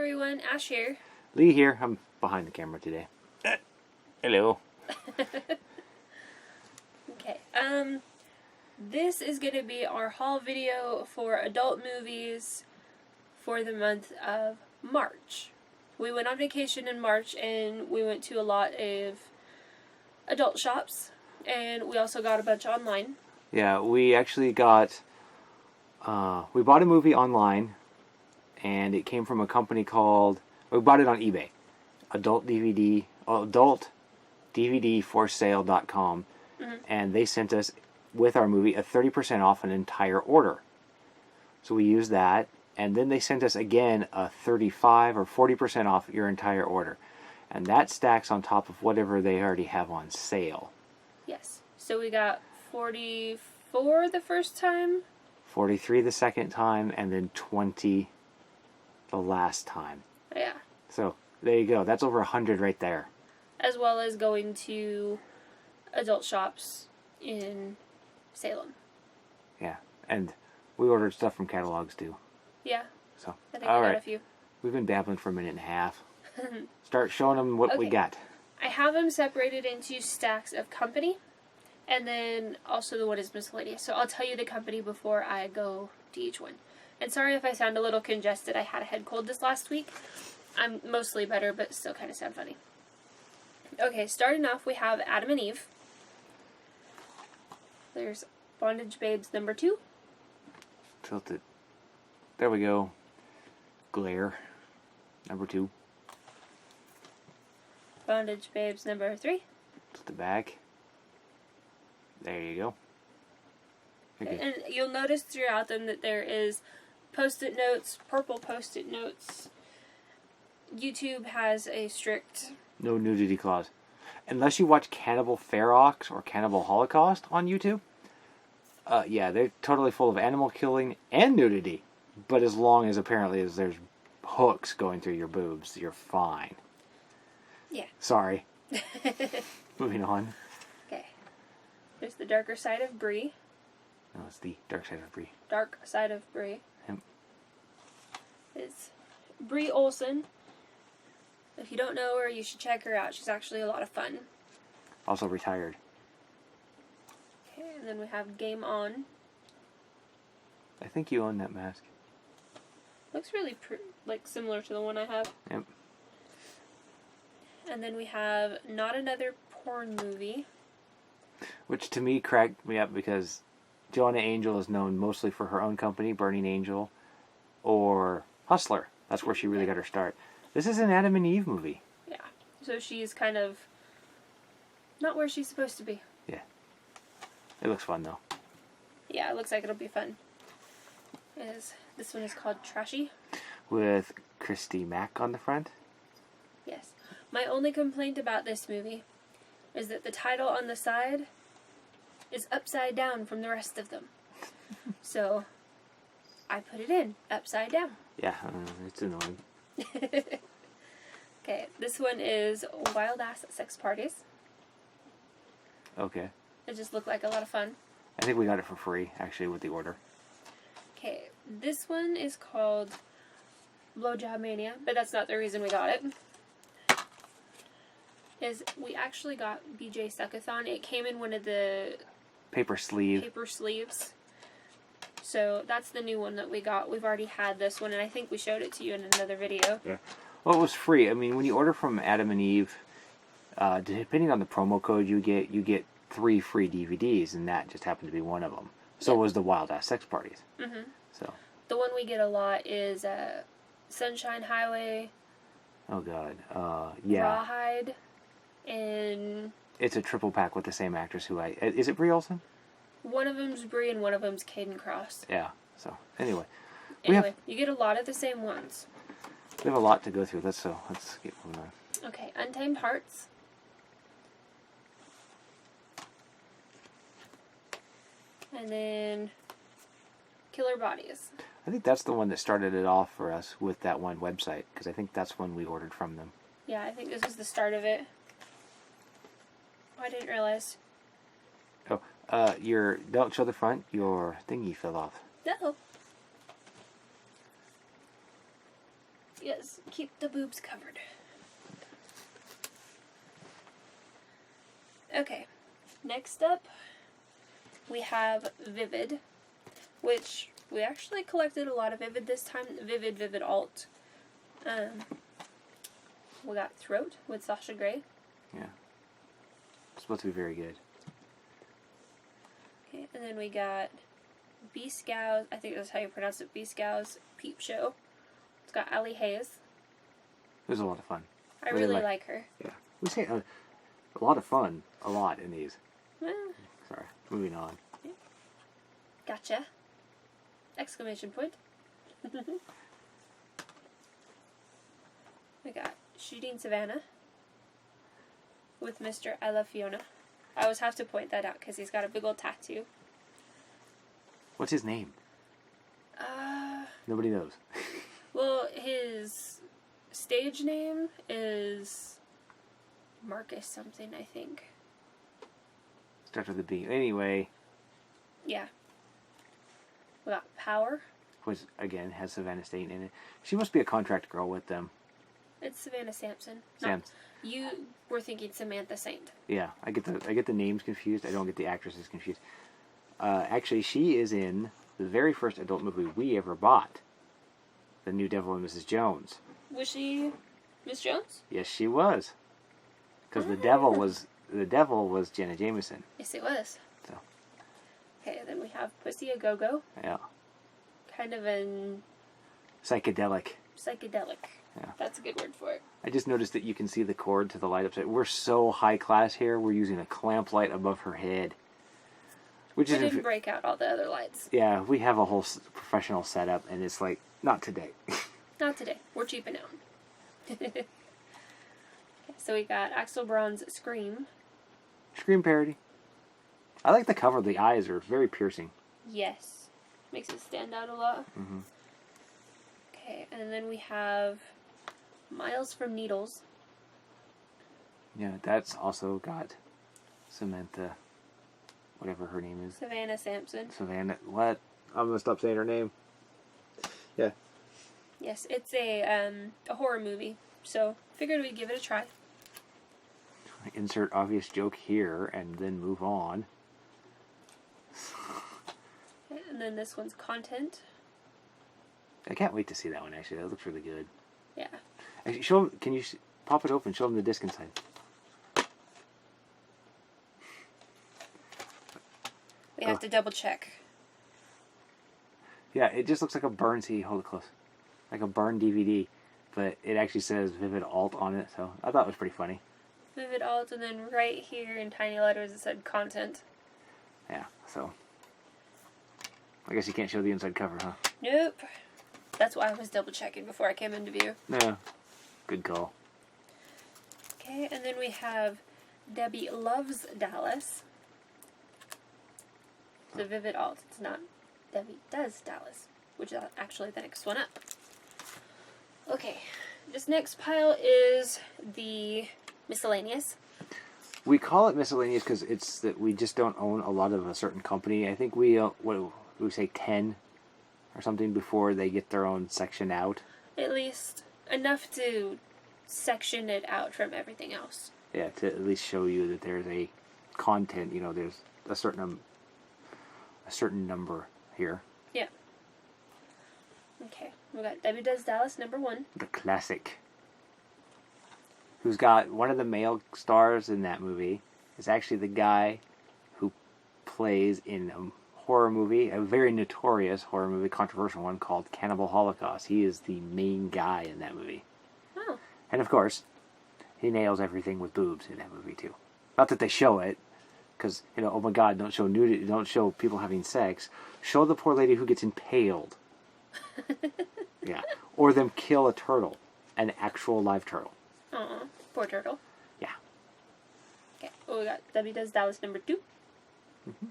everyone, Ash here. Lee here. I'm behind the camera today. Hello. Okay, this is going to be our haul video for adult movies for the month of March. We went on vacation in March and we went to a lot of adult shops, and we also got a bunch online. Yeah, we actually got, we bought a movie online, and it came from a company called, we bought it on eBay, adultdvdforsale.com, and they sent us, with our movie, a 30% off an entire order. So we used that, and then they sent us again a 35 or 40% off your entire order. And that stacks on top of whatever they already have on sale. Yes, so we got 44 the first time. 43 the second time, and then 20 the last time. Yeah. So, there you go. That's over 100 right there. As well as going to adult shops in Salem. Yeah, and we ordered stuff from catalogs too. Yeah. So, I think all we got right. a few. We've been babbling for a minute and a half. Start showing them what we Okay. got. I have them separated into stacks of company, and then also the one is miscellaneous. So I'll tell you the company before I go to each one. And sorry if I sound a little congested. I had a head cold this last week. I'm mostly better, but still kind of sound funny. Okay, starting off, we have Adam and Eve. There's Bondage Babes number 2. Tilt it. There we go. Glare. Number 2. Bondage Babes number 3. Tilt it back. There you go. Okay. And you'll notice throughout them that there is post-it notes, purple post-it notes. YouTube has a strict... No nudity clause. Unless you watch Cannibal Ferox or Cannibal Holocaust on YouTube. Yeah, they're totally full of animal killing and nudity. But as long as apparently as there's hooks going through your boobs, you're fine. Yeah. Sorry. Moving on. Okay. There's the darker side of Brie. No, it's the Dark Side of Brie. Dark side of Brie. Yep. It's Brie Olson. If you don't know her, you should check her out. She's actually a lot of fun. Also retired. Okay, and then we have Game On. I think you own that mask. Looks really similar to the one I have. Yep. And then we have Not Another Porn Movie. Which to me cracked me up because Joanna Angel is known mostly for her own company, Burning Angel, or Hustler. That's where she really got her start. This is an Adam and Eve movie. Yeah. So she's kind of not where she's supposed to be. Yeah. It looks fun though. Yeah, it looks like it'll be fun. This one is called Trashy. With Christy Mack on the front. Yes. My only complaint about this movie is that the title on the side is upside down from the rest of them. So, I put it in upside down. Yeah, it's annoying. Okay, this one is Wild Ass Sex Parties. Okay. It just looked like a lot of fun. I think we got it for free, actually, with the order. Okay, this one is called Blowjob Mania, but that's not the reason we got it. We actually got BJ Suckathon. It came in one of the Paper sleeve. paper sleeves. So that's the new one that we got. We've already had this one, and I think we showed it to you in another video. Yeah. Well, it was free. I mean, when you order from Adam and Eve, depending on the promo code you get 3 free DVDs, and that just happened to be one of them. So was the Wild Ass Sex Parties. Mm-hmm. So. The one we get a lot is Sunshine Highway. Oh God. Yeah. Rawhide, and It's a triple pack with the same actress who is it Brie Olson? one of them's Brie and one of them's Caden Cross. Yeah. So anyway, You get a lot of the same ones. we have a lot to go through. Let's get moving on. Okay, Untamed Hearts. And then Killer Bodies. I think that's the one that started it off for us with that one website, because I think that's when we ordered from them. Yeah, I think this was the start of it. Oh, I didn't realize. Oh, don't show the front. Your thingy fell off. No. Yes, keep the boobs covered. Okay, next up we have Vivid, which we actually collected a lot of Vivid this time. Vivid Alt. We got Throat with Sasha Grey. Yeah. It's supposed to be very good. Okay, and then we got B-Scows, I think that's how you pronounce it, B-Scows Peep Show. It's got Ali Hayes. It was a lot of fun. I really like her. Yeah. We say a lot of fun, a lot in these. Well, Sorry. Moving on. gotcha. Exclamation point. We got Shooting Savannah with Mr. I Love Fiona. I always have to point that out because he's got a big old tattoo. What's his name? Nobody knows. Well, his stage name is Marcus something, I think. Starts with a B. Anyway, Yeah. We got Power. which again has Savannah State in it. She must be a contract girl with them. It's Savannah Sampson. Sam. You were thinking Samantha Saint. Yeah, I get the names confused. I don't get the actresses confused. Actually, she is in the very first adult movie we ever bought, The New Devil and Mrs. Jones. Was she Miss Jones? Yes, she was. Because the devil was Jenna Jameson. Yes, it was. So. Okay, then we have Pussy a Go-Go. Yeah. Kind of an Psychedelic. psychedelic. Yeah. That's a good word for it. I just noticed that you can see the cord to the light upside. We're so high class here. We're using a clamp light above her head, which We is didn't break out all the other lights. yeah. We have a whole professional setup, and it's like not today. Not today. We're cheaping out. Okay, so we got Axel Braun's Scream. Scream parody. I like the cover. The eyes are very piercing. Yes. Makes it stand out a lot. Mm-hmm. Okay, and then we have Miles from Needles. Yeah, that's also got Samantha, whatever her name is. Savannah Sampson. Savannah. What? I'm gonna stop saying her name. Yeah. Yes, it's a horror movie, so figured we'd give it a try. Insert obvious joke here, and then move on. Okay, and then this one's Content. I can't wait to see that one. Actually, that looks really good. Yeah. Actually, show 'em- Can you pop it open? Show them the disc inside. We have to double check. Yeah, it just looks like a burn. See, hold it close, like a burn DVD, but it actually says Vivid Alt on it. So I thought it was pretty funny. Vivid Alt, and then right here in tiny letters it said Content. Yeah. So I guess you can't show the inside cover, huh? Nope. That's why I was double checking before I came into view. No. Good call. Okay, and then we have Debbie Loves Dallas. The Vivid Alt. It's not Debbie Does Dallas, which is actually the next one up. Okay, this next pile is the miscellaneous. We call it miscellaneous because it's that we just don't own a lot of a certain company. I think we we say 10 or something before they get their own section out. At least enough to section it out from everything else. Yeah, to at least show you that there's a content. You know, there's a certain number here. Yeah. Okay, we got Debbie Does Dallas #1. The classic. Who's got one of the male stars in that movie is actually the guy who plays in a horror movie, a very notorious horror movie, controversial one called Cannibal Holocaust. He is the main guy in that movie. Oh. And of course, he nails everything with boobs in that movie too. Not that they show it, because, you know, oh my God, don't show nudity, don't show people having sex. Show the poor lady who gets impaled. Yeah. Or them kill a turtle, an actual live turtle. Aw, poor turtle. Yeah. Okay, well, we got Debbie Does Dallas #2. Mm-hmm.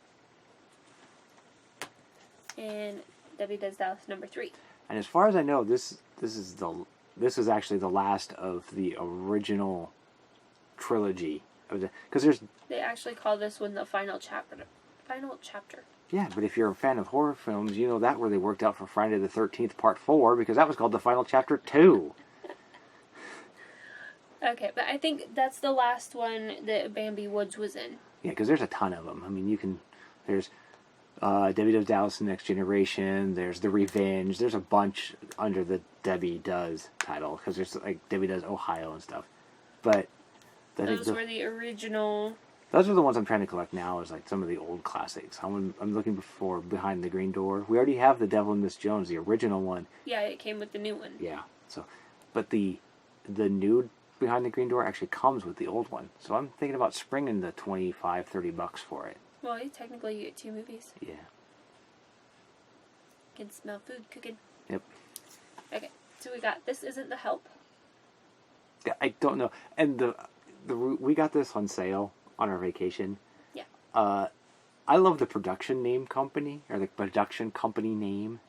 And Debbie Does Dallas #3. And as far as I know, this is actually the last of the original trilogy. Because there's They actually call this one the final chapter. Final chapter. yeah, but if you're a fan of horror films, you know that really worked out for Friday the 13th Part 4 because that was called the final chapter 2. Okay, but I think that's the last one that Bambi Woods was in. Yeah, because there's a ton of them. I mean, there's Debbie Does Dallas: The Next Generation. There's The Revenge. There's a bunch under the Debbie Does title because there's like Debbie Does Ohio and stuff. But Those were the original. those are the ones I'm trying to collect now. Is like some of the old classics. I'm looking for Behind the Green Door. We already have The Devil and Miss Jones, the original one. Yeah, it came with the new one. Yeah. So, but the new Behind the Green Door actually comes with the old one. So I'm thinking about springing the $25-$30 for it. Well, technically you get 2 movies. Yeah. You can smell food cooking. Yep. Okay, so we got This Isn't the Help. Yeah, I don't know. And we got this on sale on our vacation. Yeah. I love the production name company, or the production company name.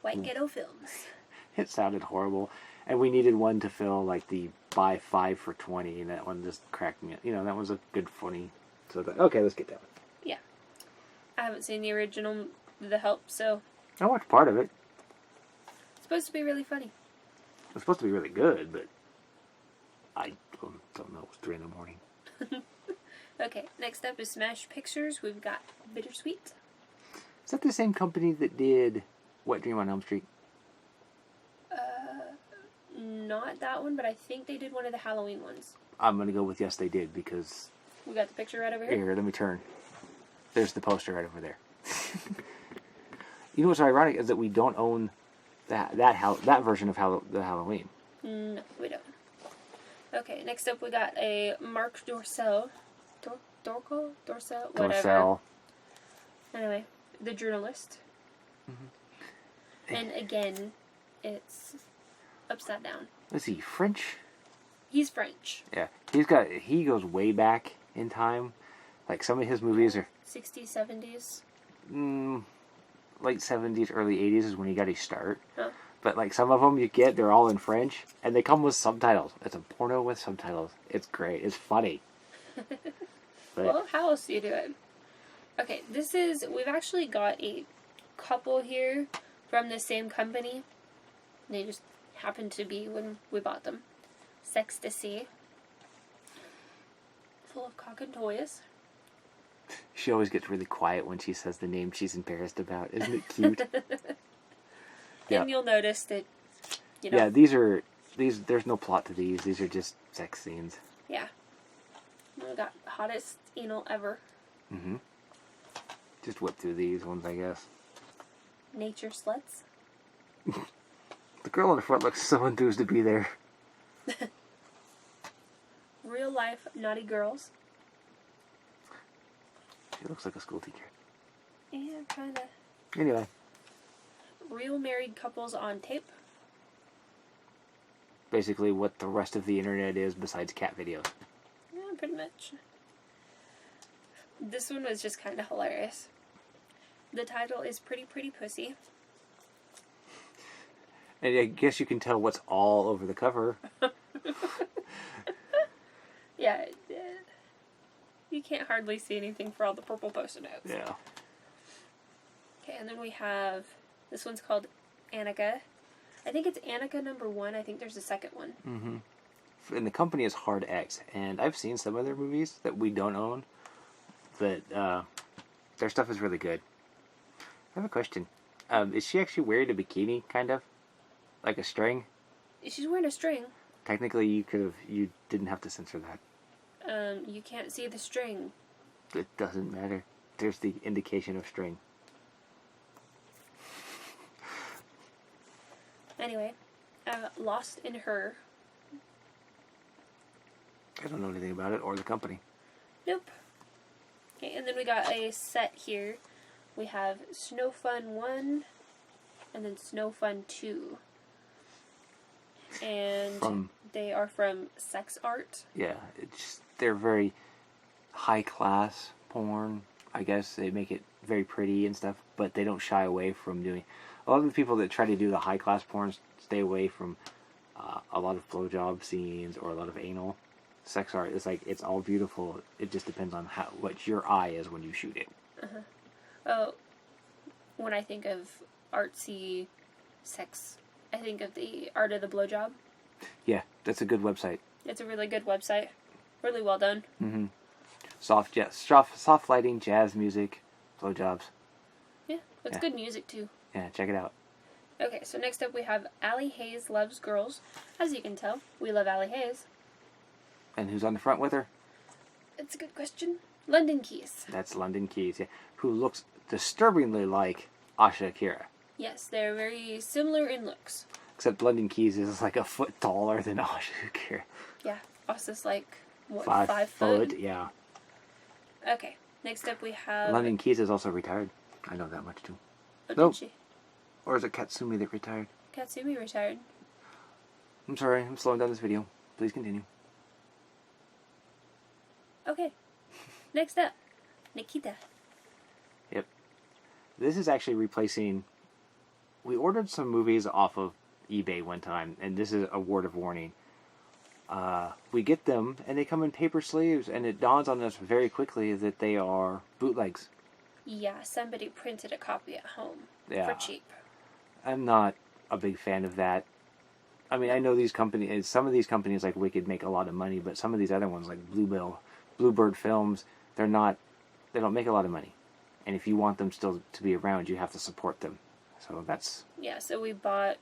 White Ghetto Films. It sounded horrible. And we needed one to fill like the buy 5 for 20, and that one just cracked me. You know, that was a good funny. So okay, let's get that one. Yeah. I haven't seen the original The Help, so I watched part of it. it's supposed to be really funny. It's supposed to be really good, but I don't know. It was 3 in the morning. Okay, next up is Smash Pictures. We've got Bittersweet. Is that the same company that did Wet Dream on Elm Street? Not that one, but I think they did one of the Halloween ones. I'm going to go with yes, they did, because... We got the picture right over here. Here, let me turn. There's the poster right over there. You know what's ironic is that we don't own that version of the Halloween. No, we don't. Okay, next up we got a Mark Dorcel. Dorcel? Whatever. Dorcel. Anyway, The Journalist. Mm-hmm. And again, it's upside down. Is he French? He's French. Yeah. He goes way back in time. Like some of his movies are 60s, 70s. Late 70s, early 80s is when he got his start. Oh. But like some of them they're all in French and they come with subtitles. It's a porno with subtitles. It's great. It's funny. But, well, how else do you do it? Okay, we've actually got a couple here from the same company. They just happened to be when we bought them. Sextasy. Full of cock and toys. she always gets really quiet when she says the name she's embarrassed about. Isn't it cute? Yeah. And you'll notice that, you know. Yeah, there's no plot to these. These are just sex scenes. Yeah. We got Hottest Anal Ever. Mm-hmm. Just whip through these ones, I guess. Nature Sluts. The girl in the front looks so enthused to be there. Real Life Naughty Girls. She looks like a school teacher. Yeah, kinda. Anyway. Real Married Couples on Tape. Basically what the rest of the internet is besides cat videos. Yeah, pretty much. This one was just kind of hilarious. The title is Pretty Pretty Pussy. And I guess you can tell what's all over the cover. Yeah, you can't hardly see anything for all the purple post-it notes. Yeah. Okay, and then we have, this one's called Annika. I think it's Annika #1. I think there's a second one. Mm-hmm. And the company is Hard X, and I've seen some of their movies that we don't own, but their stuff is really good. I have a question. Is she actually wearing a bikini, kind of? Like a string? She's wearing a string. Technically, you didn't have to censor that. You can't see the string. It doesn't matter. There's the indication of string. Anyway, Lost in Her. I don't know anything about it or the company. Nope. Okay, and then we got a set here. We have Snow Fun 1 and then Snow Fun 2. And they are from Sex Art. Yeah, they're very high class porn. I guess they make it very pretty and stuff, but they don't shy away from doing. A lot of the people that try to do the high class porn stay away from a lot of blowjob scenes or a lot of anal. Sex art is like it's all beautiful. It just depends on what your eye is when you shoot it. Uh-huh. Oh, when I think of artsy sex, I think of the Art of the Blowjob. Yeah, that's a good website. It's a really good website. Really well done. Mm-hmm. Soft lighting, jazz music, blowjobs. Yeah, it's Yeah. good music too. Yeah, check it out. Okay, so next up we have Allie Hayes Loves Girls. As you can tell, we love Allie Hayes. And who's on the front with her? It's a good question. London Keys. That's London Keys, yeah, who looks disturbingly like Asha Akira. Yes, they're very similar in looks. Except London Keys is like a foot taller than Asha Akira. Yeah, Asa's like, what, 5 foot? foot, yeah. Okay, next up we have... London Keys is also retired. I know that much too. Oh, Nope. did she? Or is it Katsumi that retired? Katsumi retired. I'm sorry, I'm slowing down this video. Please continue. Okay, next up, Nikita. Yep. This is actually replacing... We ordered some movies off of eBay one time, and this is a word of warning. We get them, and they come in paper sleeves, and it dawns on us very quickly that they are bootlegs. Yeah, somebody printed a copy at home Yeah. for cheap. I'm not a big fan of that. I mean, I know these companies, some of these companies like Wicked make a lot of money, but some of these other ones like Bluebird Films, they don't make a lot of money. And if you want them still to be around, you have to support them. So that's... Yeah, so we bought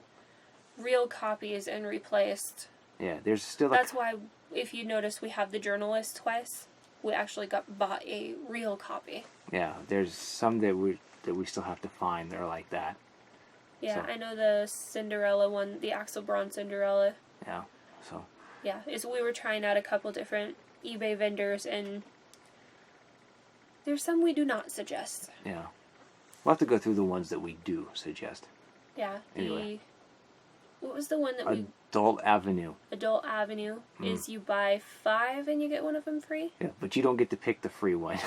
real copies and replaced. Yeah, there's still like... That's why, if you notice, we have The Journalist twice. We actually bought a real copy. Yeah, there's some that we still have to find that are like that. Yeah, So- I know the Cinderella one, the Axel Braun Cinderella. Yeah, so... Yeah, we were trying out a couple different eBay vendors, and there's some we do not suggest. Yeah. We'll have to go through the ones that we do suggest. Yeah, Anyway. What was the one that we... Adult Avenue. Adult Avenue is you buy 5 and you get one of them free? Yeah, but you don't get to pick the free one.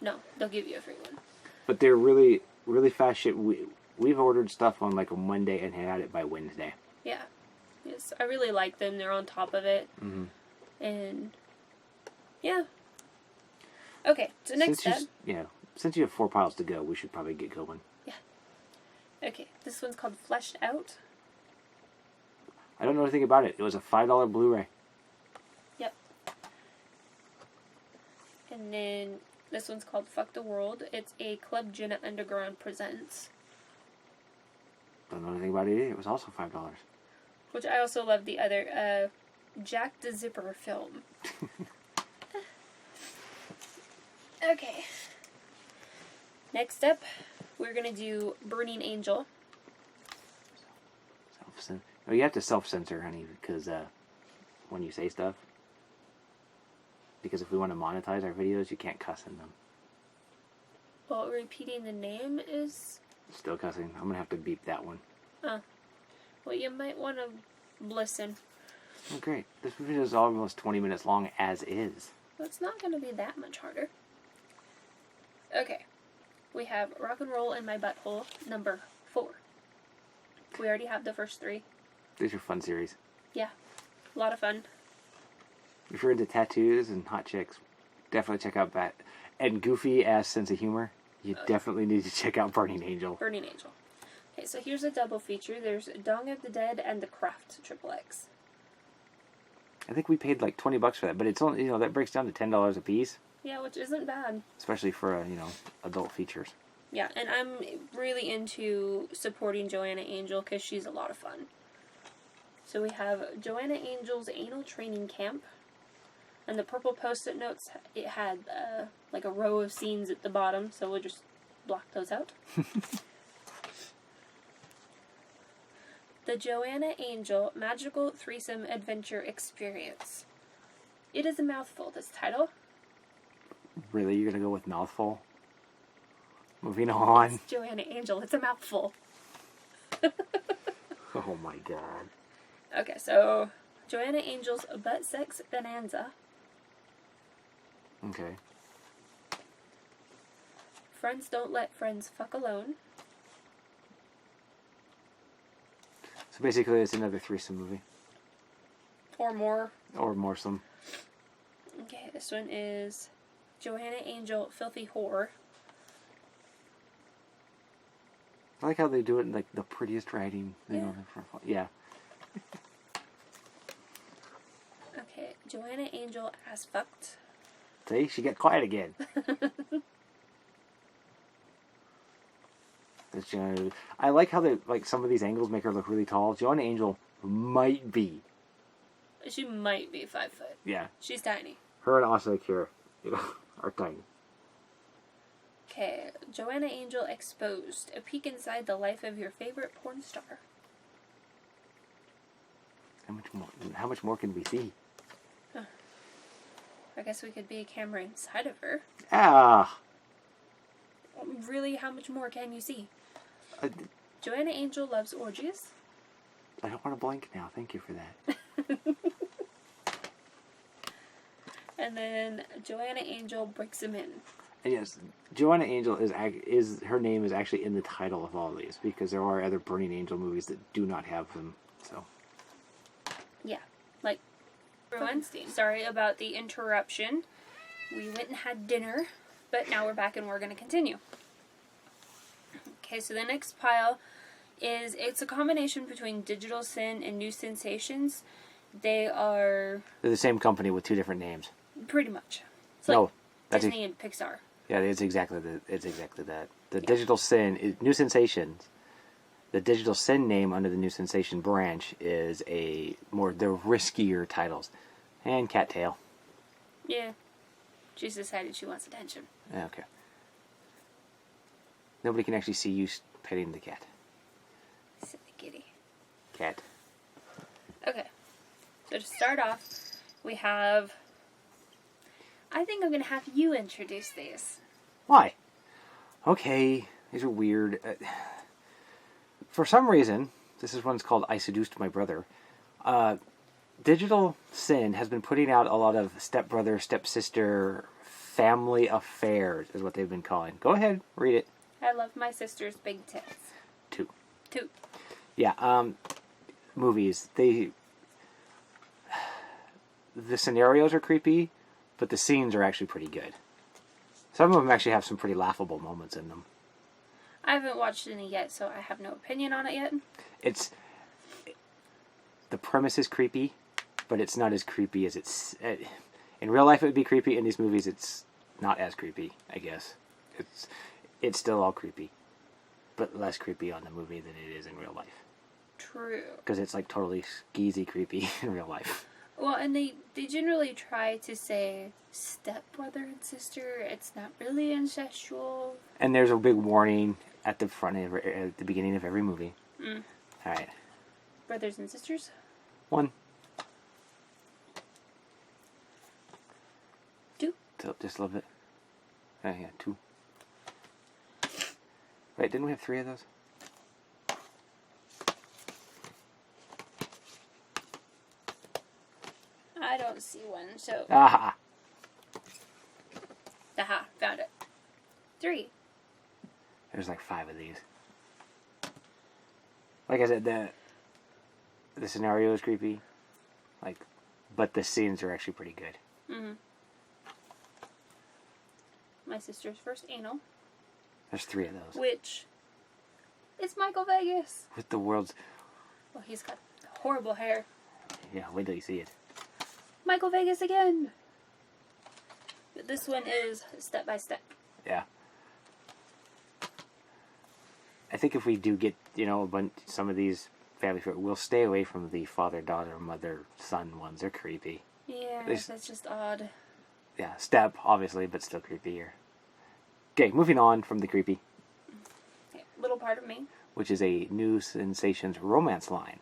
No, they'll give you a free one. But they're really, really fast ship. We've ordered stuff on like a Monday and had it by Wednesday. Yeah. Yes, I really like them. They're on top of it. Mm-hmm. And, yeah. Okay, so next step. Since you have 4 piles to go, we should probably get going. Yeah. Okay, this one's called Fleshed Out. I don't know anything about it. It was a $5 Blu-ray. Yep. And then this one's called Fuck the World. It's a Club Jenna Underground Presents. Don't know anything about it either. It was also $5. Which I also love the other, Jack the Zipper film. Okay. Next up, we're going to do Burning Angel. Oh, you have to self-censor, honey, because when you say stuff. Because if we want to monetize our videos, you can't cuss in them. Well, repeating the name is... Still cussing. I'm going to have to beep that one. Oh. Well, you might want to listen. Oh, great. This video is almost 20 minutes long as is. Well, it's not going to be that much harder. Okay. We have Rock and Roll in My Butthole, number 4. We already have the first 3. These are fun series. Yeah. A lot of fun. If you're into tattoos and hot chicks, definitely check out that. And goofy ass sense of humor, you definitely need to check out Burning Angel. Burning Angel. Okay, so here's a double feature. There's Dawn of the Dead and The Craft XXX. I think we paid like $20 for that, but it's only, that breaks down to $10 a piece. Yeah, which isn't bad. Especially for, adult features. Yeah, and I'm really into supporting Joanna Angel because she's a lot of fun. So we have Joanna Angel's Anal Training Camp. And the purple post-it notes, it had like a row of scenes at the bottom, so we'll just block those out. The Joanna Angel Magical Threesome Adventure Experience. It is a mouthful, this title. Really? You're going to go with mouthful? Moving on. It's Joanna Angel, it's a mouthful. Oh my god. Okay, so Joanna Angel's Butt Sex Bonanza. Okay. Friends Don't Let Friends Fuck Alone. So basically it's another threesome movie. Or more. Or moresome. Okay, this one is Joanna Angel Filthy Whore. I like how they do it in like the prettiest writing. Yeah. Yeah. Okay, Joanna Angel as fucked. See, she got quiet again. I like how some of these angles make her look really tall. Joanna Angel might be. She might be 5 foot. Yeah. She's tiny. Her and Asa Akira are tiny. Okay, Joanna Angel Exposed. A peek inside the life of your favorite porn star. How much more can we see? I guess we could be a camera inside of her. Ah! Really, how much more can you see? Joanna Angel loves orgies. I don't want to blink now. Thank you for that. And then Joanna Angel breaks him in. And yes, Joanna Angel is her name is actually in the title of all of these because there are other Burning Angel movies that do not have them. So yeah, like Weinstein. Sorry about the interruption. We went and had dinner, but now we're back and we're going to continue. Okay, so the next pile it's a combination between Digital Sin and New Sensations. They're the same company with two different names. Pretty much. It's no, like that's Disney and Pixar. Yeah, it's exactly that. The Digital Sin is New Sensations. The Digital Sin name under the New Sensation branch is the riskier titles. And Cattail. Yeah. She's decided she wants attention. Okay. Nobody can actually see you petting the cat. Silly kitty. Cat. Okay. So to start off, we have... I think I'm going to have you introduce these. Why? Okay, these are weird. For some reason, this is one's called I Seduced My Brother. Digital Sin has been putting out a lot of stepbrother, stepsister, family affairs, is what they've been calling. Go ahead, read it. I love my sister's big tits. Two. Yeah, movies. The scenarios are creepy, but the scenes are actually pretty good. Some of them actually have some pretty laughable moments in them. I haven't watched any yet, so I have no opinion on it yet. The premise is creepy, but it's not as creepy as it's... in real life it would be creepy. In these movies it's not as creepy, I guess. It's still all creepy, but less creepy on the movie than it is in real life. True. Because it's like totally skeezy creepy in real life. Well, and they generally try to say stepbrother and sister. It's not really incestual. And there's a big warning at the beginning of every movie. Mm. All right. Brothers and sisters? 1. 2. Just a little bit. Yeah, 2. Wait, didn't we have 3 of those? I don't see one, so... Aha! Aha, found it. 3. There's like 5 of these. Like I said, the scenario is creepy, but the scenes are actually pretty good. Mm-hmm. My sister's first anal. There's 3 of those. Which... It's Michael Vegas. With the world's... Well, he's got horrible hair. Yeah, wait till you see it. Michael Vegas again! But this one is step by step. Yeah. I think if we do get, some of these family, we'll stay away from the father, daughter, mother, son ones. They're creepy. Yeah, that's just odd. Yeah, step, obviously, but still creepier. Okay, moving on from the creepy. Okay, little part of me. Which is a New Sensations romance line.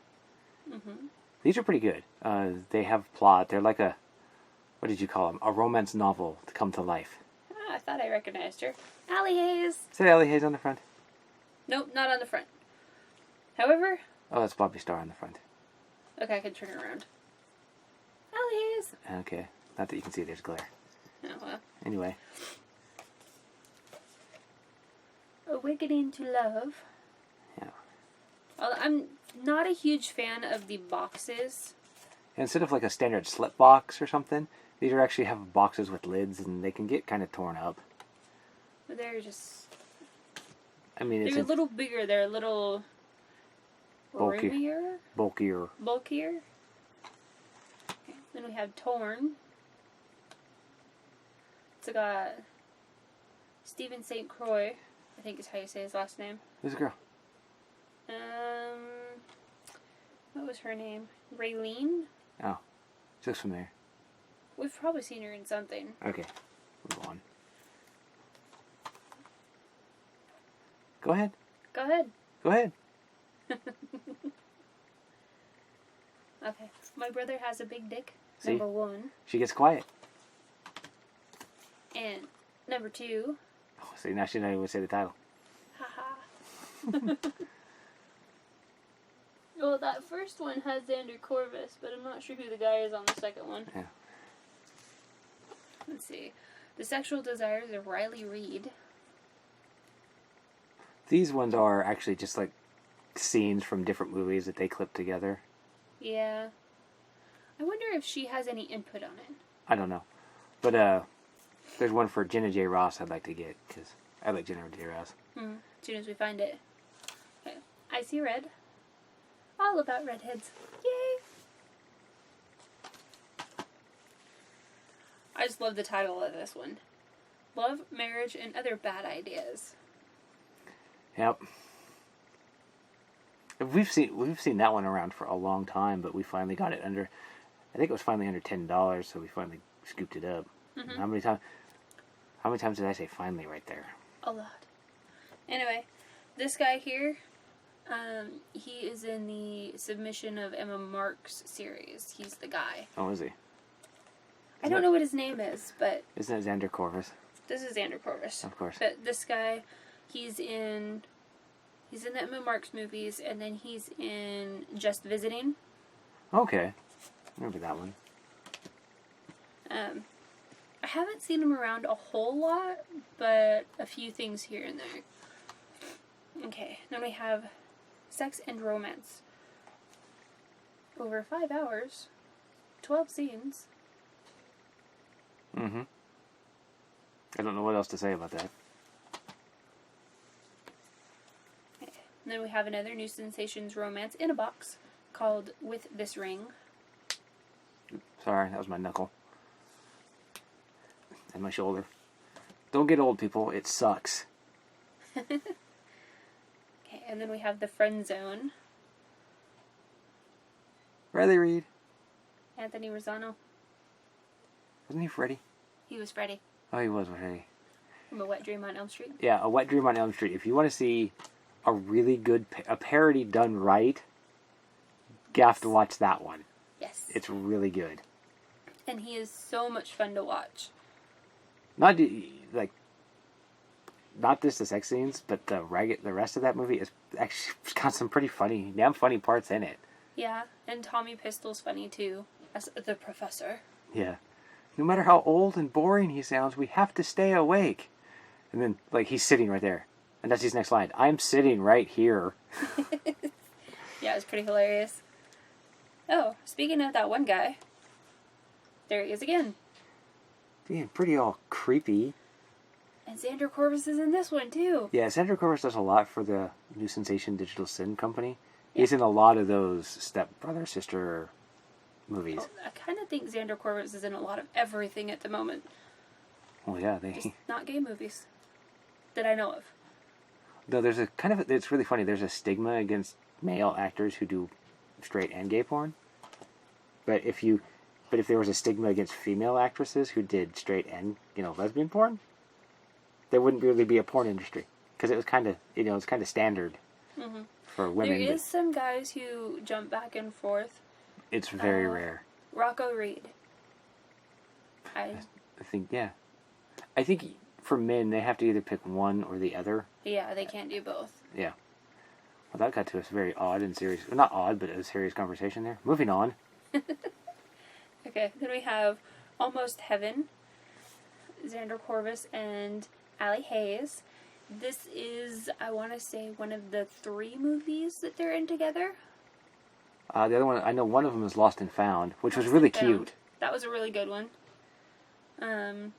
Mm-hmm. These are pretty good. They have plot. They're like what did you call them? A romance novel to come to life. Ah, I thought I recognized her. Allie Hayes. Is that Allie Hayes on the front? Nope, not on the front. However... Oh, that's Bobby Starr on the front. Okay, I can turn her around. Allie Hayes. Okay. Not that you can see, there's glare. Oh, well. Anyway. Awakening to Love. Yeah. Well, I'm not a huge fan of the boxes. Instead of like a standard slip box or something, these are actually have boxes with lids and they can get kind of torn up. But they're just... they're a little bigger. They're a little... Bulky. roomier? Bulkier. Bulkier? Okay. Then we have Torn. It's got Stephen St. Croix, I think is how you say his last name. Who's the girl? What was her name? Raylene? Oh, she looks familiar. We've probably seen her in something. Okay, move on. Go ahead. Go ahead. Go ahead. Okay. My brother has a big dick. See? Number 1. She gets quiet. And number 2. Oh, see, now she doesn't even say the title. Haha. Well, that first one has Xander Corvus, but I'm not sure who the guy is on the second one. Yeah. Let's see. The Sexual Desires of Riley Reid. These ones are actually just like scenes from different movies that they clip together. Yeah. I wonder if she has any input on it. I don't know. But there's one for Jenna J. Ross I'd like to get, because I like Jenna J. Ross. As soon as we find it. Okay. I See Red. All about redheads. Yay! I just love the title of this one. Love, Marriage, and Other Bad Ideas. Yep. We've seen that one around for a long time, but we finally got it under. I think it was finally under $10, so we finally scooped it up. Mm-hmm. How many times did I say finally right there? A lot. Anyway, this guy here, he is in the Submission of Emma Marx series. He's the guy. Oh, is he? I don't know what his name is, but Isn't it Xander Corvus? this is Xander Corvus. Of course. But this guy, he's in the Emma Marx movies, and then he's in Just Visiting. Okay. Remember that one. I haven't seen him around a whole lot, but a few things here and there. Okay, then we have Sex and Romance. Over 5 hours, 12 scenes. Mm-hmm. I don't know what else to say about that. Okay. And then we have another New Sensations romance in a box called With This Ring. Sorry, that was my knuckle. And my shoulder. Don't get old, people. It sucks. Okay, and then we have The Friend Zone. Riley Reid. Anthony Rosano. Wasn't he Freddy? He was Freddy Oh, he was Freddy. from A Wet Dream on Elm Street. Yeah, A Wet Dream on Elm Street. If you want to see a really good a parody done right, you have to watch that one. Yes. It's really good. And he is so much fun to watch. Not just the sex scenes, but the rest of that movie is actually got some pretty damn funny parts in it. Yeah, and Tommy Pistol's funny too, as the professor. Yeah. No matter how old and boring he sounds, we have to stay awake. And then, he's sitting right there. And that's his next line. I'm sitting right here. Yeah, it's pretty hilarious. Oh, speaking of that one guy, there he is again. Being pretty all creepy. And Xander Corvus is in this one too. Yeah, Xander Corvus does a lot for the New Sensation Digital Sin Company. He's in a lot of those step-brother-sister movies. Oh, I kind of think Xander Corvus is in a lot of everything at the moment. Well, yeah, Just not gay movies that I know of. No, there's it's really funny. There's a stigma against male actors who do straight and gay porn. But if there was a stigma against female actresses who did straight and, lesbian porn, there wouldn't really be a porn industry. Because it was kind of, it's kind of standard for women. There is some guys who jump back and forth. It's very rare. Rocco Reed. I think for men, they have to either pick one or the other. Yeah, they can't do both. Yeah. Well, that got to a very odd and serious, well, not odd, but a serious conversation there. Moving on. Okay, then we have Almost Heaven, Xander Corvus and Allie Hayes. This is, I want to say, one of the 3 movies that they're in together. The other one, I know one of them is Lost and Found, which was really cute. That was a really good one. I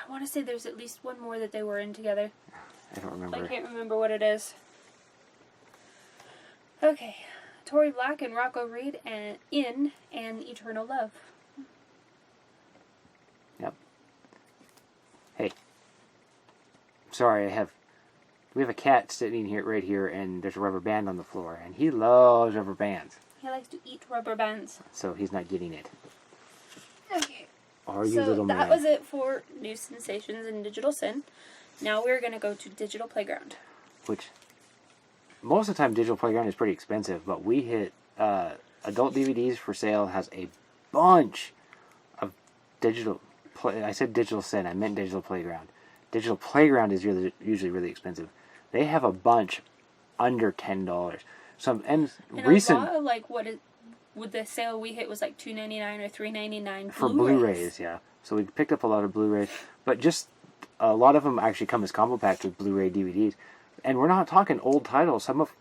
want to say there's at least one more that they were in together. I don't remember. I can't remember what it is. Okay, Tori Black and Rocco Reed in An Eternal Love. sorry, we have a cat sitting here right here, and there's a rubber band on the floor, and he loves rubber bands. He likes to eat rubber bands. So he's not getting it. Okay. Are you, little man? That was it for New Sensations and Digital Sin. Now we're going to go to Digital Playground. Which, most of the time, Digital Playground is pretty expensive, but we hit Adult DVDs for Sale has a bunch of digital. I said Digital Sin. I meant Digital Playground. Digital Playground is usually really expensive. They have a bunch under $10. And recent a lot of like with the sale we hit was like $2.99 or $3.99 for Blu-rays. Yeah. So we picked up a lot of Blu-rays, but just a lot of them actually come as combo packs with Blu-ray DVDs, and we're not talking old titles. Some of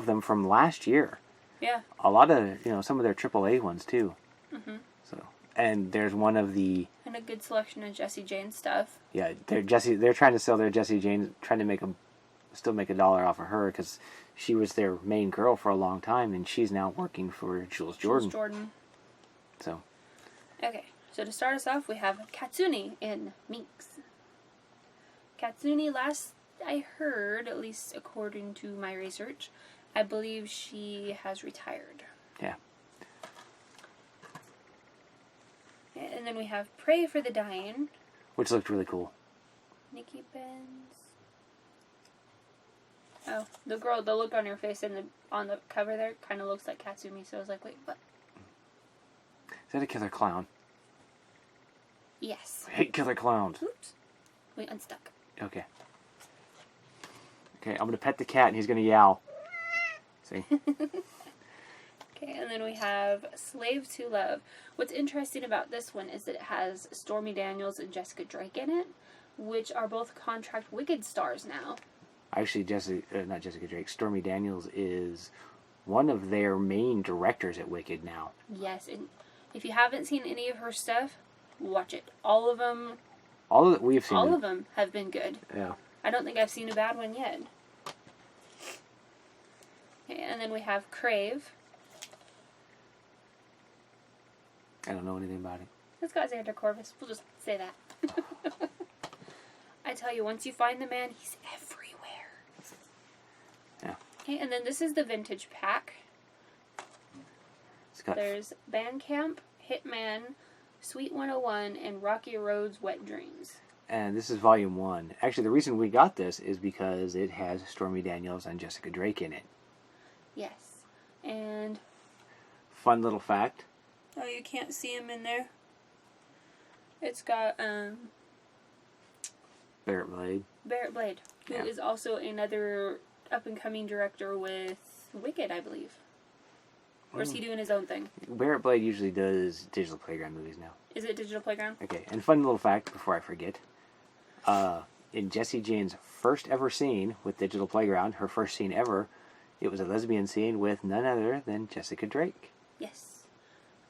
them from last year. Yeah. A lot of some of their AAA ones too. Mhm. So, and there's one of the. And a good selection of Jessie Jane stuff. Yeah, they're trying to sell their Jessie Jane, trying to still make $1 off of her, because she was their main girl for a long time, and she's now working for Jules Jordan. So. Okay, so to start us off, we have Katsuni in Minx. Katsuni, last I heard, at least according to my research, I believe she has retired. Yeah. And then we have Pray for the Dying. Which looked really cool. Nikki Benz. Oh, the look on her face on the cover there kind of looks like Katsumi, so I was like, wait, what? Is that a killer clown? Yes. I hate killer clowns. Oops. We unstuck. Okay. Okay, I'm going to pet the cat, and he's going to yowl. See? Okay, and then we have Slave to Love. What's interesting about this one is that it has Stormy Daniels and Jessica Drake in it, which are both contract Wicked stars now. Actually, not Jessica Drake. Stormy Daniels is one of their main directors at Wicked now. Yes, and if you haven't seen any of her stuff, watch it. All of them. All that we've seen. All of them have been good. Yeah. I don't think I've seen a bad one yet. Okay, and then we have Crave. I don't know anything about it. It's got Xander Corvus. We'll just say that. I tell you, once you find the man, he's everywhere. Yeah. Okay, and then this is the vintage pack. There's Bandcamp, Hitman, Sweet 101, and Rocky Road's Wet Dreams. And this is volume 1. Actually, the reason we got this is because it has Stormy Daniels and Jessica Drake in it. Yes. And... fun little fact. Oh, you can't see him in there. It's got, Barrett Blade. Barrett Blade, who is also another up-and-coming director with Wicked, I believe. Or is he doing his own thing? Barrett Blade usually does Digital Playground movies now. Is it Digital Playground? Okay, and fun little fact before I forget. In Jessie Jane's first ever scene with Digital Playground, her first scene ever, it was a lesbian scene with none other than Jessica Drake. Yes.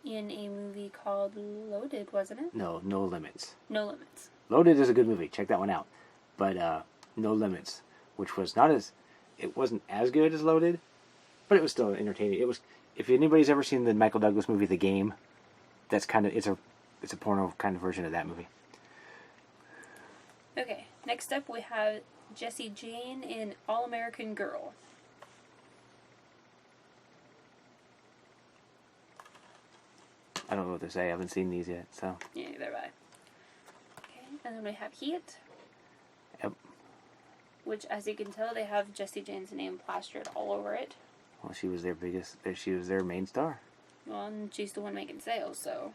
In a movie called Loaded, wasn't it? No, No Limits. No Limits. Loaded is a good movie. Check that one out. But No Limits, which was it wasn't as good as Loaded, but it was still entertaining. It was. If anybody's ever seen the Michael Douglas movie The Game, that's it's a porno kind of version of that movie. Okay, next up we have Jessie Jane in All American Girl. I don't know what to say. I haven't seen these yet, so. Yeah, neither have I. Okay, and then we have Heat. Yep. Which, as you can tell, they have Jessie Jane's name plastered all over it. Well, she was their main star. Well, and she's the one making sales, so.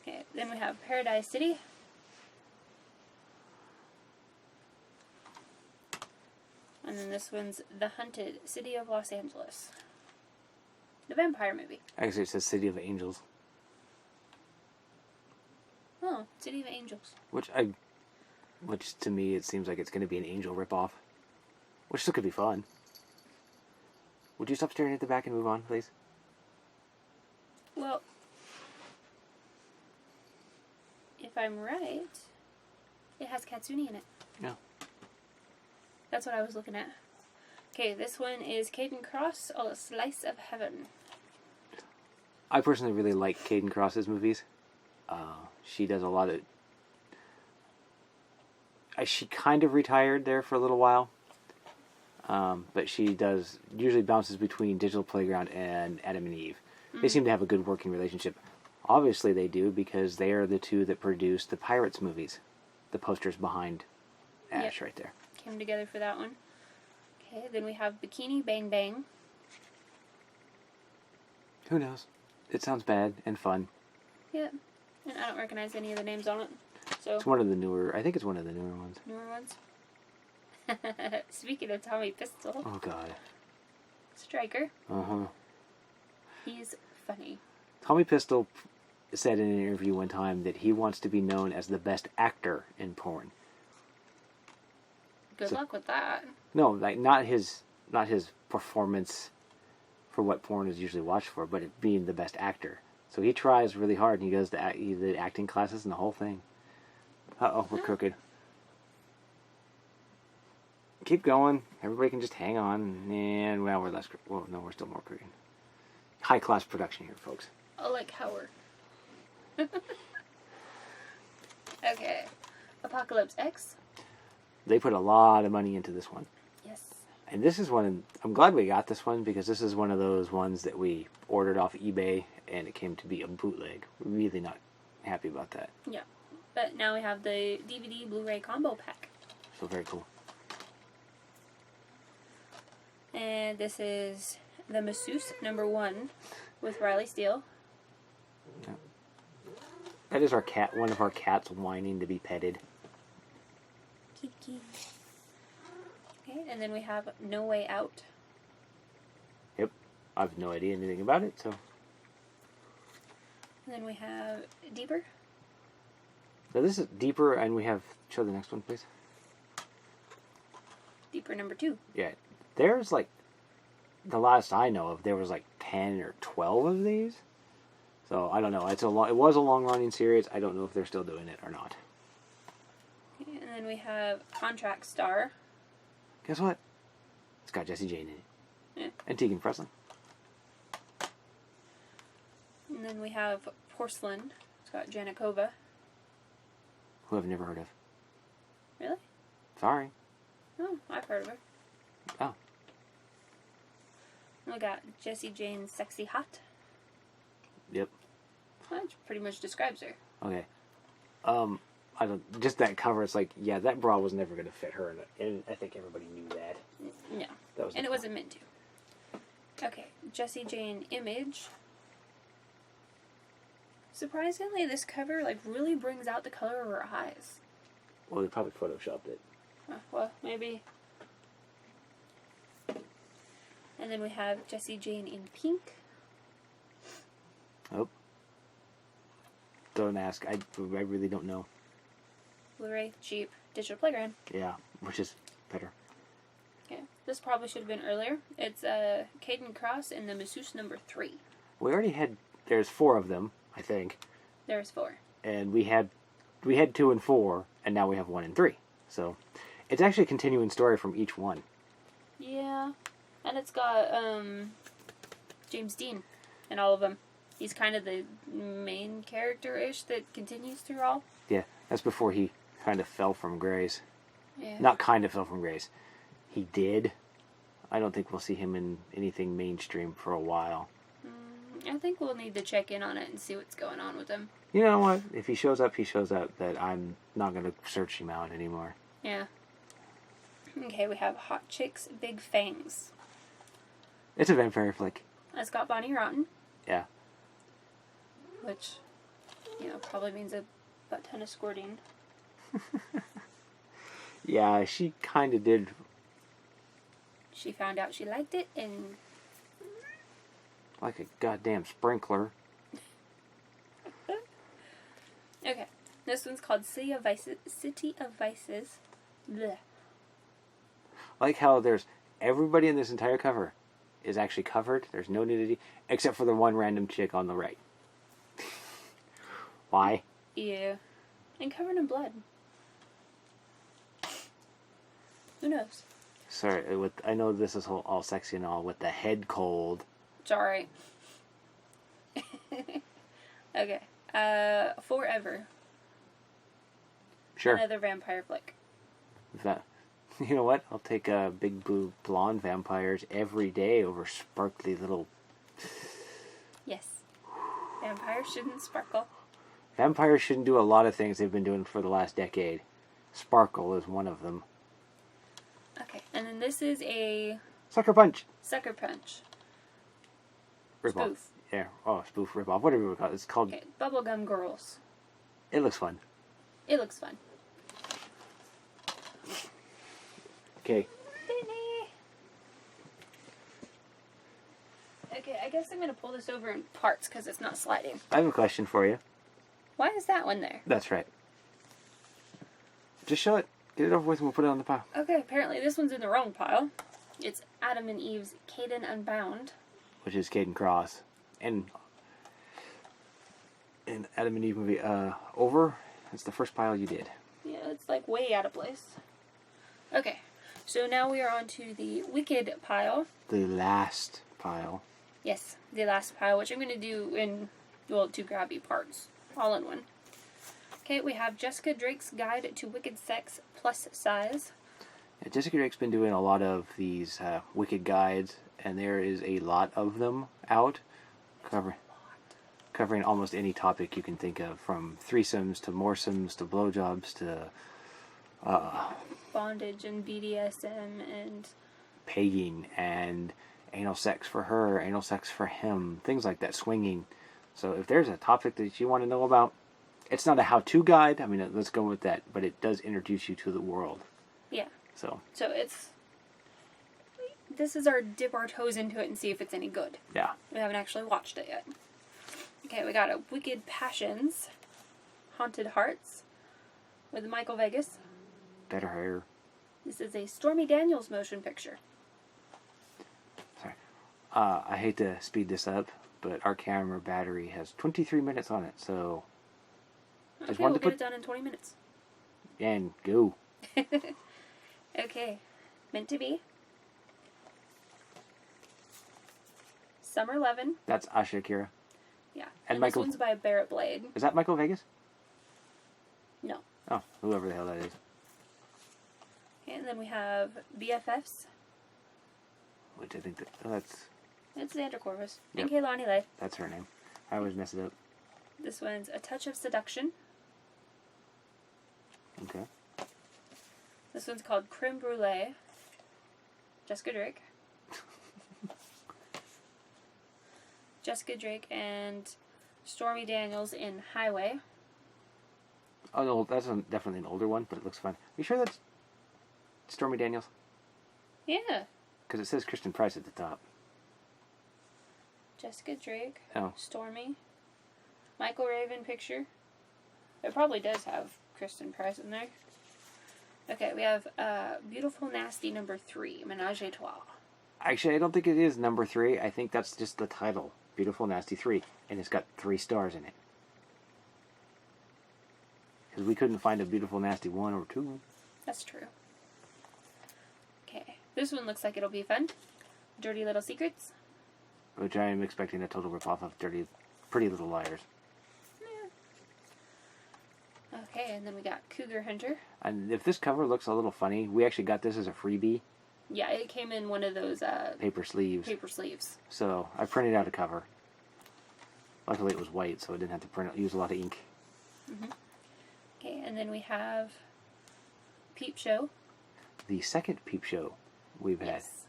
Okay, then we have Paradise City. And then this one's The Hunted, City of Los Angeles. The vampire movie. Actually, it says City of Angels. Oh, City of Angels. Which to me, it seems like it's going to be an Angel ripoff. Which still could be fun. Would you stop staring at the back and move on, please? Well, if I'm right, it has Katsuni in it. Yeah. That's what I was looking at. Okay, this one is Caden Cross, A Slice of Heaven. I personally really like Caden Cross's movies. She does a lot of... she kind of retired there for a little while. But she does usually bounces between Digital Playground and Adam and Eve. They seem to have a good working relationship. Obviously they do, because they are the two that produced the Pirates movies. The posters behind Ash right there. Came together for that one. Okay, then we have Bikini Bang Bang. Who knows? It sounds bad and fun. Yeah. And I don't recognize any of the names on it. So It's one of the newer, I think it's one of the newer ones. newer ones. Speaking of Tommy Pistol, Oh god. Striker. Uh-huh. He's funny. Tommy Pistol said in an interview one time that he wants to be known as the best actor in porn. Good So- luck with that. No, like not his performance for what porn is usually watched for, but it being the best actor. So he tries really hard, and he goes to the acting classes and the whole thing. Uh-oh, we're crooked. Keep going. Everybody can just hang on. And, well, we're less crooked. Well, no, we're still more crooked. High-class production here, folks. Oh, like Howard. Okay. Apocalypse X. They put a lot of money into this one. Yes. And this is one, I'm glad we got this one, because this is one of those ones that we ordered off eBay, and it came to be a bootleg. Really not happy about that. Yeah. But now we have the DVD Blu-ray combo pack. So very cool. And this is the Masseuse #1 with Riley Steele. That is our cat, one of our cats whining to be petted. Kiki. Okay, and then we have No Way Out. Yep. I have no idea anything about it, so. And then we have Deeper. So this is deeper, and we have, show the next one, please. Deeper #2. Yeah. There's like, the last I know of, there was like 10 or 12 of these. So I don't know. It was a long running series. I don't know if they're still doing it or not. Okay, and then we have Contract Star. Guess what? It's got Jesse Jane in it. Yeah. And Tegan Freslin. And then we have Porcelain. It's got Janikova. Who I've never heard of. Really? Sorry. Oh, I've heard of her. Oh. And we got Jessie Jane Sexy Hot. Yep. That pretty much describes her. Okay. I don't. Just that cover. It's like, yeah, that bra was never going to fit her, and I think everybody knew that. No. That was. And it wasn't meant to. Okay, Jessie Jane Image. Surprisingly, this cover like really brings out the color of her eyes. Well, they probably photoshopped it. Well, maybe. And then we have Jessie Jane in pink. Oh. Don't ask. I really don't know. Blu-ray, cheap, Digital Playground. Yeah, which is better. Okay, this probably should have been earlier. It's Caden Cross in the Masseuse #3. We already had. There's 4 of them, I think, There's 4. and we had 2 and 4, and now we have 1 and 3. So, it's actually a continuing story from each one. Yeah, and it's got James Dean in all of them. He's kind of the main character-ish that continues through all. Yeah, that's before he kind of fell from grace. Yeah. Not kind of fell from grace. He did. I don't think we'll see him in anything mainstream for a while. I think we'll need to check in on it and see what's going on with him. You know what? If he shows up, he shows up. But I'm not going to search him out anymore. Yeah. Okay, we have Hot Chicks Big Fangs. It's a vampire flick. It's got Bonnie Rotten, Yeah. which, probably means a butt ton of squirting. Yeah, she kind of did. She found out she liked it, and Like a goddamn sprinkler. okay, this one's called City of Vices. Blech. Like how there's everybody in this entire cover is actually covered. There's no nudity except for the one random chick on the right. Why? Yeah, and covered in blood. Who knows? Sorry, I know this is all sexy and all with the head cold. It's alright. Okay. Forever. Sure. Another vampire flick. You know what? I'll take big blue blonde vampires every day over sparkly little. Yes. Vampires shouldn't sparkle. Vampires shouldn't do a lot of things they've been doing for the last decade. Sparkle is one of them. Okay, and then this is a Sucker Punch. Sucker Punch. Rip-off. Spoof. Yeah. Oh, spoof, rip-off. Whatever we call it. It's called. Okay, Bubblegum Girls. It looks fun. It looks fun. Okay. Disney. Okay, I guess I'm going to pull this over in parts because it's not sliding. I have a question for you. Why is that one there? That's right. Just show it. Get it over with and we'll put it on the pile. Okay, apparently this one's in the wrong pile. It's Adam and Eve's Caden Unbound. Which is Caden Cross. And Adam and Eve movie, Over. It's the first pile you did. Yeah, it's like way out of place. Okay, so now we are on to the Wicked pile. The last pile. Yes, the last pile, which I'm going to do in, well, 2 grabby parts, all in one. Okay, we have Jessica Drake's Guide to Wicked Sex Plus Size. Yeah, Jessica Drake's been doing a lot of these Wicked guides, and there is a lot of them out, covering almost any topic you can think of, from threesomes to moresomes to blowjobs to Bondage and BDSM and... pegging and anal sex for her, anal sex for him, things like that, swinging. So if there's a topic that you want to know about, it's not a how-to guide. I mean, let's go with that, but it does introduce you to the world. Yeah. So it's... This is our dip our toes into it and see if it's any good. yeah. We haven't actually watched it yet. Okay, we got a Wicked Passions, Haunted Hearts, with Michael Vegas. Better hair. This is a Stormy Daniels motion picture. Sorry. I hate to speed this up, but our camera battery has 23 minutes on it, so Okay, we'll get it done in 20 minutes. And go. Okay, Meant to Be. Summer 11. That's Asha Akira. Yeah. And And Michael- this one's by Barrett Blade. Is that Michael Vegas? No. Oh, whoever the hell that is. And then we have BFFs. Which I think that's It's Xander Corvus. Yep. And Kaylani Lay. that's her name. I always mess it up. This one's A Touch of Seduction. Okay. This one's called Creme Brulee. Jessica Drake. Jessica Drake and Stormy Daniels in Highway. Oh no, that's definitely an older one, but it looks fun. Are you sure that's Stormy Daniels? Yeah. Because it says Kristen Price at the top. Jessica Drake. Oh. Stormy. Michael Raven picture. It probably does have Kristen Price in there. Okay, we have Beautiful Nasty number 3, Menage a Trois. Actually, I don't think it is number 3. I think that's just the title. Beautiful Nasty 3. And it's got 3 stars in it. Because we couldn't find a Beautiful Nasty 1 or 2. That's true. Okay, this one looks like it'll be fun. Dirty Little Secrets. Which I am expecting a total ripoff of Pretty Little Liars. Okay, and then we got Cougar Hunter. And if this cover looks a little funny, we actually got this as a freebie. Yeah, it came in one of those Paper sleeves. paper sleeves. So I printed out a cover. Luckily it was white, so I didn't have to use a lot of ink. Okay, and then we have Peep Show. The second Peep Show we've had. Yes.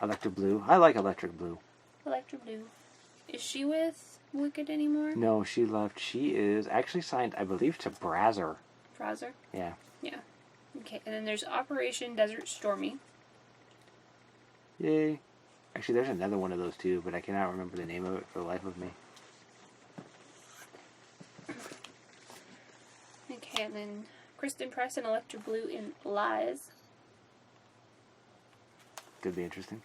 Electric Blue. I like Electric Blue. Electra Blue. Is she with Wicked anymore? No, she left. She is actually signed, I believe, to Brazzer. Fraser? Yeah. Yeah. Okay, and then there's Operation Desert Stormy. Yay. Actually, there's another one of those too, but I cannot remember the name of it for the life of me. Okay, and then Kristen Price and Electra Blue in Lies. Could be interesting.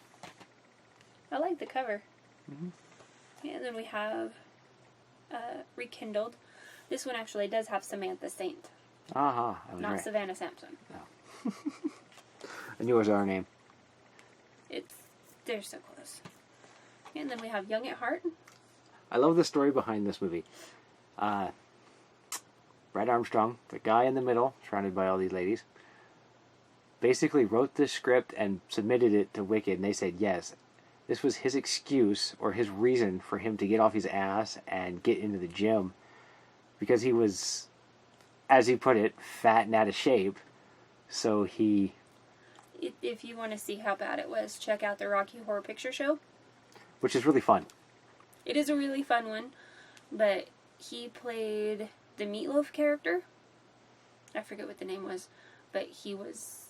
I like the cover. Mhm. Okay, and then we have Rekindled. This one actually does have Samantha Saint, Aha, I was not right. Savannah Sampson. I knew it was our name. They're so close. And then we have Young at Heart. I love the story behind this movie. Brad Armstrong, the guy in the middle, surrounded by all these ladies, basically wrote this script and submitted it to Wicked, and they said yes. This was his excuse or his reason for him to get off his ass and get into the gym, because he was, as he put it, fat and out of shape. So he... If you want to see how bad it was, check out the Rocky Horror Picture Show. Which is really fun. It is a really fun one, but he played the Meatloaf character. I forget what the name was, but he was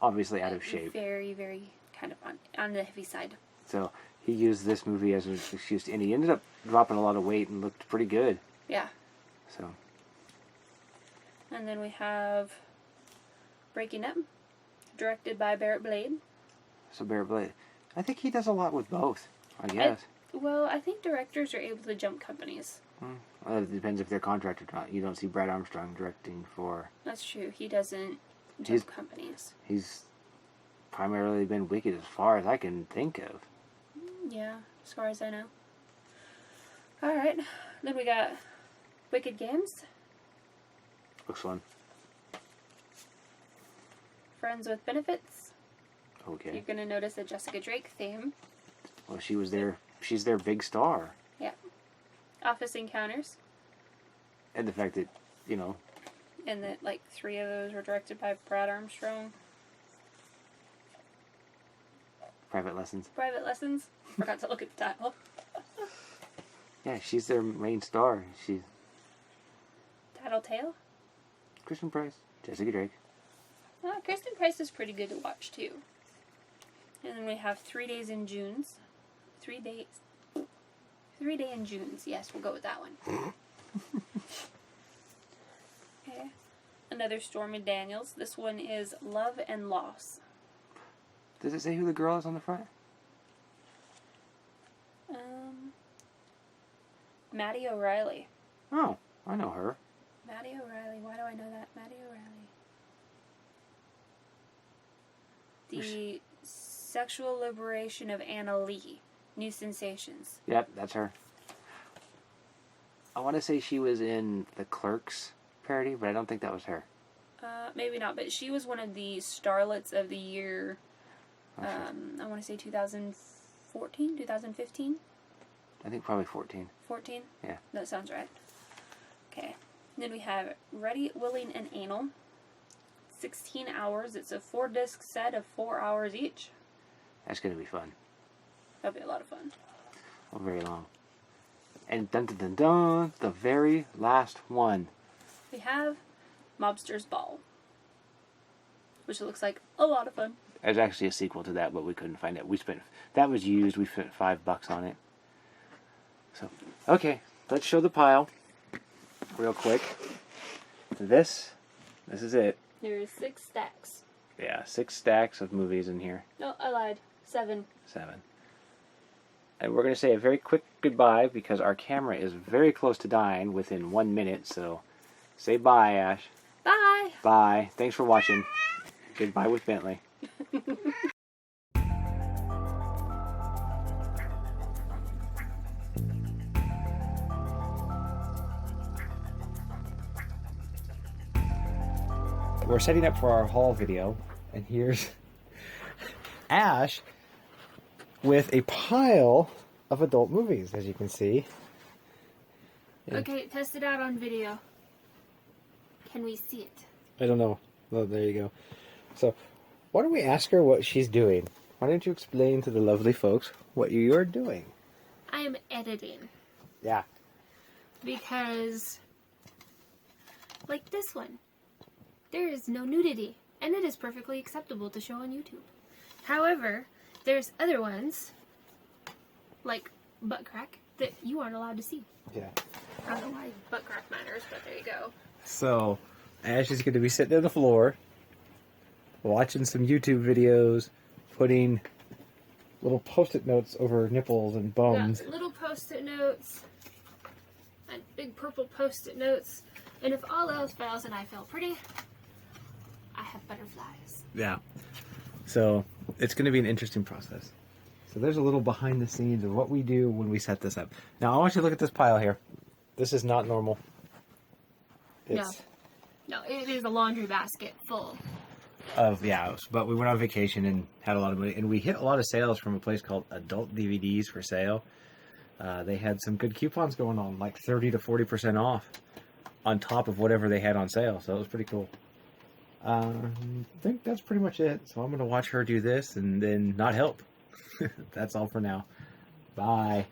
obviously out of shape. Very, very kind of on the heavy side. So he used this movie as an excuse, and he ended up dropping a lot of weight and looked pretty good. Yeah. So. And then we have Breaking Up, directed by Barrett Blade. So Barrett Blade, I think he does a lot with both, I guess. I think directors are able to jump companies. Well, it depends if they're contracted or not. You don't see Brad Armstrong directing for... That's true. He doesn't jump companies. He's primarily been Wicked as far as I can think of. Yeah, as far as I know. Alright, then we got Wicked Games. Looks fun. Friends with Benefits. Okay. You're going to notice a Jessica Drake theme. Well, she was there. She's their big star. Yeah. Office Encounters. And the fact that, you know... And that, like, 3 of those were directed by Brad Armstrong. Private Lessons. Private Lessons. Forgot to look at the title. Yeah, she's their main star. She's... Tattletale. Kristen Price. Jessica Drake. Well, Kristen Price is pretty good to watch, too. And then we have 3 Days in Junes. 3 days. 3 Day in Junes. Yes, we'll go with that one. Okay. Another Stormy Daniels. This one is Love and Loss. Does it say who the girl is on the front? Maddie O'Reilly. Oh, I know her. Maddie O'Reilly. Why do I know that? Maddie O'Reilly. The Sexual Liberation of Anna Lee. New Sensations. Yep, that's her. I want to say she was in the Clerks parody, but I don't think that was her. Maybe not, but she was one of the Starlets of the Year. I want to say 2014, 2015? I think probably 14. 14? Yeah. That sounds right. Okay. Then we have Ready, Willing, and Anal. 16 hours. It's a 4-disc set of 4 hours each. That's going to be fun. That'll be a lot of fun. Well, very long. And dun dun dun dun, the very last one. We have Mobster's Ball, which looks like a lot of fun. There's actually a sequel to that, but we couldn't find it. That was used. We spent $5 on it. So, okay, let's show the pile real quick. This is it. There's 6 stacks. Yeah, 6 stacks of movies in here. No, I lied. 7. 7. And we're going to say a very quick goodbye because our camera is very close to dying within 1 minute. So say bye, Ash. Bye. Bye. Thanks for watching. Goodbye with Bentley. We're setting up for our haul video, and here's Ash with a pile of adult movies, as you can see. Okay, test it out on video. Can we see it? I don't know. Well, there you go. So, why don't we ask her what she's doing? Why don't you explain to the lovely folks what you're doing? I am editing. Yeah. Because, like this one, there is no nudity, and it is perfectly acceptable to show on YouTube. However, there's other ones, like butt crack, that you aren't allowed to see. Yeah. I don't know why butt crack matters, but there you go. So, Ash is going to be sitting on the floor, watching some YouTube videos, putting little post-it notes over nipples and bums. Got little post-it notes, and big purple post-it notes, and if all else fails and I feel pretty, I have butterflies. Yeah. So, it's going to be an interesting process. So there's a little behind the scenes of what we do when we set this up. Now, I want you to look at this pile here. This is not normal. It's No, it is a laundry basket But we went on vacation and had a lot of money, and we hit a lot of sales from a place called Adult DVDs for Sale. They had some good coupons going on, like 30 to 40% off on top of whatever they had on sale. So it was pretty cool. I think that's pretty much it. So I'm going to watch her do this and then not help. That's all for now. Bye.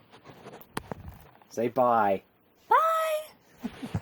Say bye. Bye!